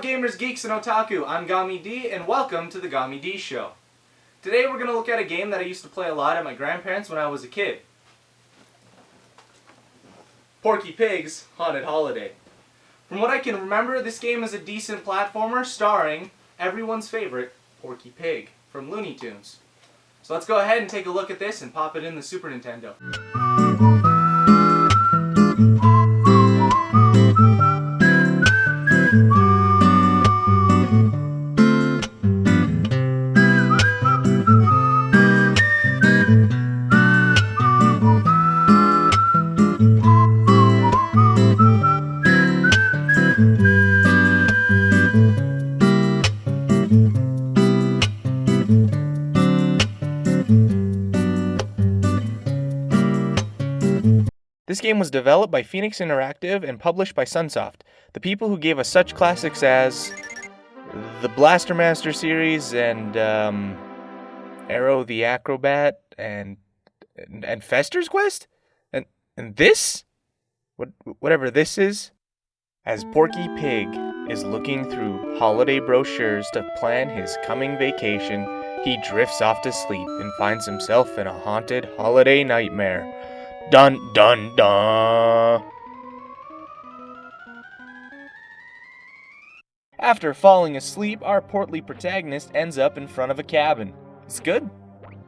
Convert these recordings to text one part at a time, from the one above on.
gamers, geeks, and otaku, I'm Gami D, and welcome to the Gami D Show. Today we're going to look at a game that I used to play a lot at my grandparents' when I was a kid. Porky Pig's Haunted Holiday. From what I can remember, this game is a decent platformer starring everyone's favorite Porky Pig from Looney Tunes. So let's go ahead and take a look at this and pop it in the Super Nintendo. This game was developed by Phoenix Interactive and published by Sunsoft, the people who gave us such classics as the Blaster Master series and Arrow the Acrobat and Fester's Quest? And this? Whatever this is? As Porky Pig is looking through holiday brochures to plan his coming vacation, he drifts off to sleep and finds himself in a haunted holiday nightmare. Dun dun dun! After falling asleep, our portly protagonist ends up in front of a cabin. It's good.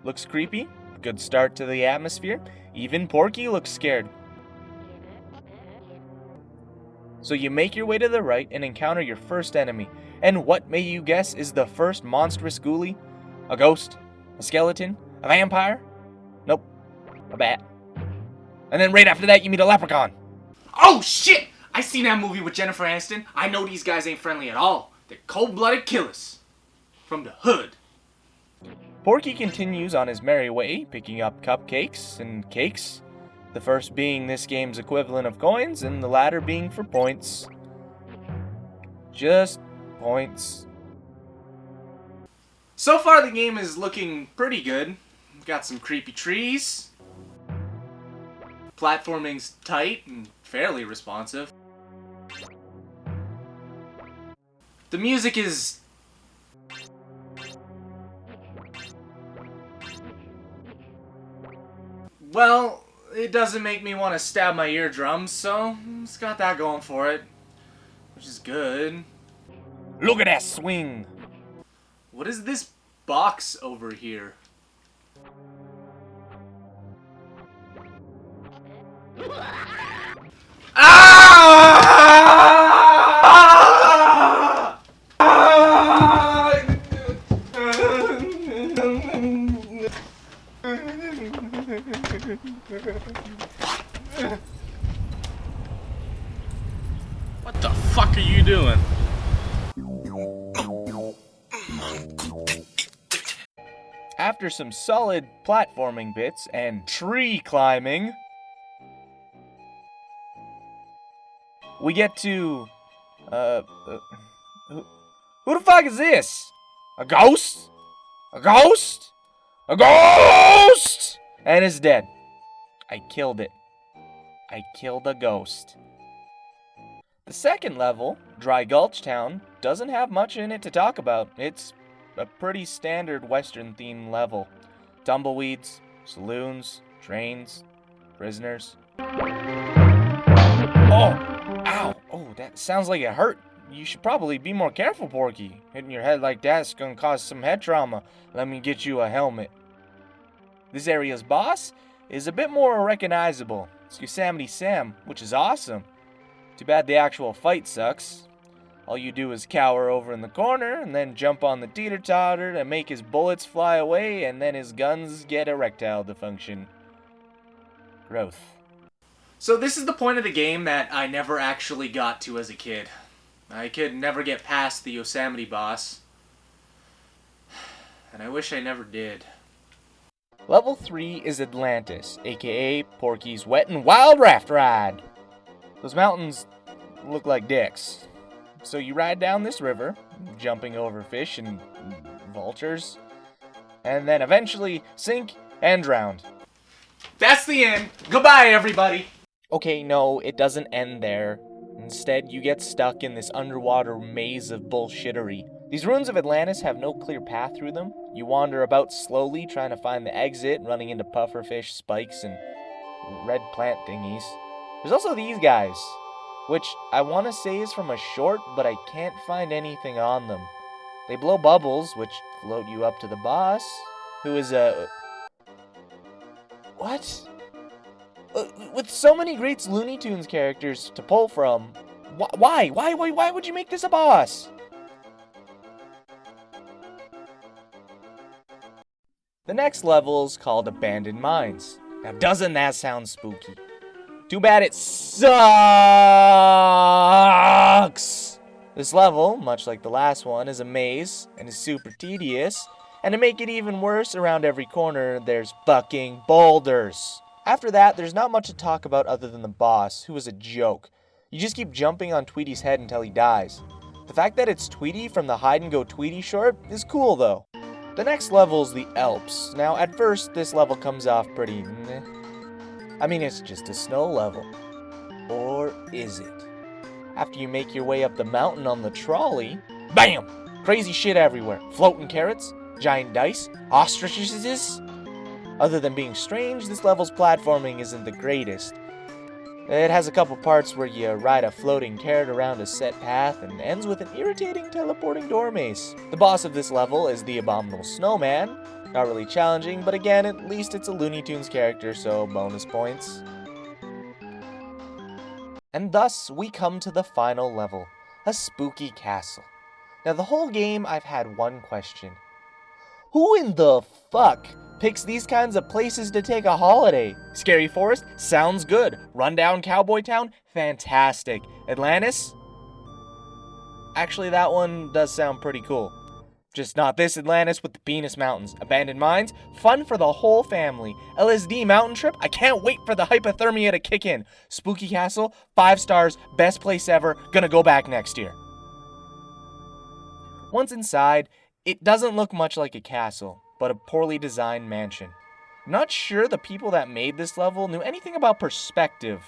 Looks creepy. Good start to the atmosphere. Even Porky looks scared. So you make your way to the right and encounter your first enemy. And what may you guess is the first monstrous ghoulie? A ghost? A skeleton? A vampire? Nope. A bat. And then right after that, you meet a leprechaun. Oh, shit! I seen that movie with Jennifer Aniston. I know these guys ain't friendly at all. They're cold-blooded killers. From the hood. Porky continues on his merry way, picking up cupcakes and cakes. The first being this game's equivalent of coins, and the latter being for points. Just points. So far, the game is looking pretty good. Got some creepy trees. Platforming's tight and fairly responsive. The music is... well, it doesn't make me want to stab my eardrums, so it's got that going for it. Which is good. Look at that swing! What is this box over here? What the fuck are you doing? After some solid platforming bits and tree climbing, we get to, who the fuck is this? A ghost? A ghost? A ghost! And it's dead. I killed it. I killed a ghost. The second level, Dry Gulch Town, doesn't have much in it to talk about. It's a pretty standard Western themed level. Tumbleweeds, saloons, trains, prisoners. Oh! Ow! Oh, that sounds like it hurt. You should probably be more careful, Porky. Hitting your head like that's gonna cause some head trauma. Let me get you a helmet. This area's boss is a bit more recognizable. It's Yosemite Sam, which is awesome. Too bad the actual fight sucks. All you do is cower over in the corner and then jump on the teeter-totter to make his bullets fly away and then his guns get erectile dysfunction. Growth. So this is the point of the game that I never actually got to as a kid. I could never get past the Yosemite boss. And I wish I never did. Level 3 is Atlantis, aka Porky's Wet and Wild Raft Ride. Those mountains look like dicks. So you ride down this river, jumping over fish and vultures, and then eventually sink and drown. That's the end. Goodbye, everybody. Okay, no, it doesn't end there. Instead, you get stuck in this underwater maze of bullshittery. These ruins of Atlantis have no clear path through them. You wander about slowly, trying to find the exit, running into pufferfish, spikes, and red plant thingies. There's also these guys, which I want to say is from a short, but I can't find anything on them. They blow bubbles, which float you up to the boss, who is a... What? With so many great Looney Tunes characters to pull from, why? Why would you make this a boss? The next level is called Abandoned Mines. Now, doesn't that sound spooky? Too bad it sucks! This level, much like the last one, is a maze and is super tedious. And to make it even worse, around every corner, there's fucking boulders. After that, there's not much to talk about other than the boss, who is a joke. You just keep jumping on Tweety's head until he dies. The fact that it's Tweety from the Hide and Go Tweety short is cool though. The next level is the Alps. Now, at first, this level comes off pretty meh. I mean, it's just a snow level. Or is it? After you make your way up the mountain on the trolley, BAM! Crazy shit everywhere. Floating carrots, giant dice, ostriches. Other than being strange, this level's platforming isn't the greatest. It has a couple parts where you ride a floating carrot around a set path and ends with an irritating teleporting door maze. The boss of this level is the Abominable Snowman. Not really challenging, but again, at least it's a Looney Tunes character, so bonus points. And thus, we come to the final level, a spooky castle. Now, the whole game, I've had one question. Who in the fuck picks these kinds of places to take a holiday? Scary Forest? Sounds good. Rundown Cowboy Town? Fantastic. Atlantis? Actually, that one does sound pretty cool. Just not this Atlantis with the penis mountains. Abandoned Mines? Fun for the whole family. LSD mountain trip? I can't wait for the hypothermia to kick in. Spooky Castle? 5 stars. Best place ever. Gonna go back next year. Once inside, it doesn't look much like a castle, but a poorly designed mansion. I'm not sure the people that made this level knew anything about perspective.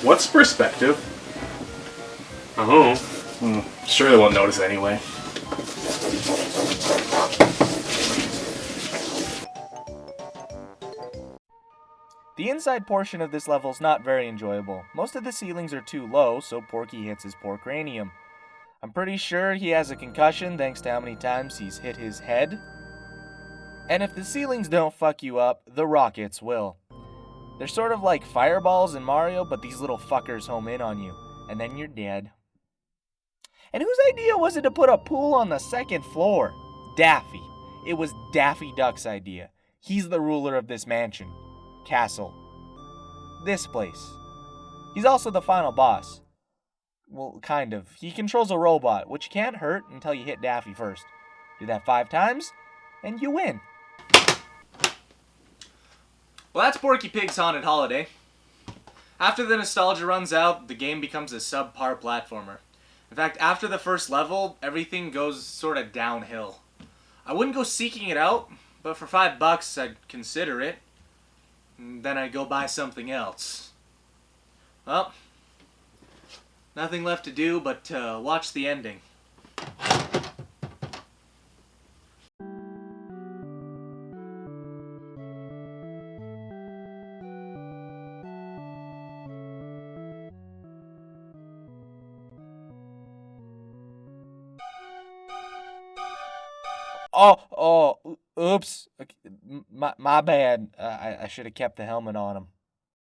What's perspective? Oh, sure they won't notice anyway. The inside portion of this level is not very enjoyable. Most of the ceilings are too low, so Porky hits his poor cranium. I'm pretty sure he has a concussion thanks to how many times he's hit his head. And if the ceilings don't fuck you up, the rockets will. They're sort of like fireballs in Mario, but these little fuckers home in on you, and then you're dead. And whose idea was it to put a pool on the second floor? Daffy. It was Daffy Duck's idea. He's the ruler of this mansion. Castle. This place. He's also the final boss. Well, kind of. He controls a robot, which can't hurt until you hit Daffy first. Do that 5 times, and you win. Well, that's Porky Pig's Haunted Holiday. After the nostalgia runs out, the game becomes a subpar platformer. In fact, after the first level, everything goes sort of downhill. I wouldn't go seeking it out, but for $5, I'd consider it. Then I'd go buy something else. Well, nothing left to do but watch the ending. Oops. My bad. I should have kept the helmet on him.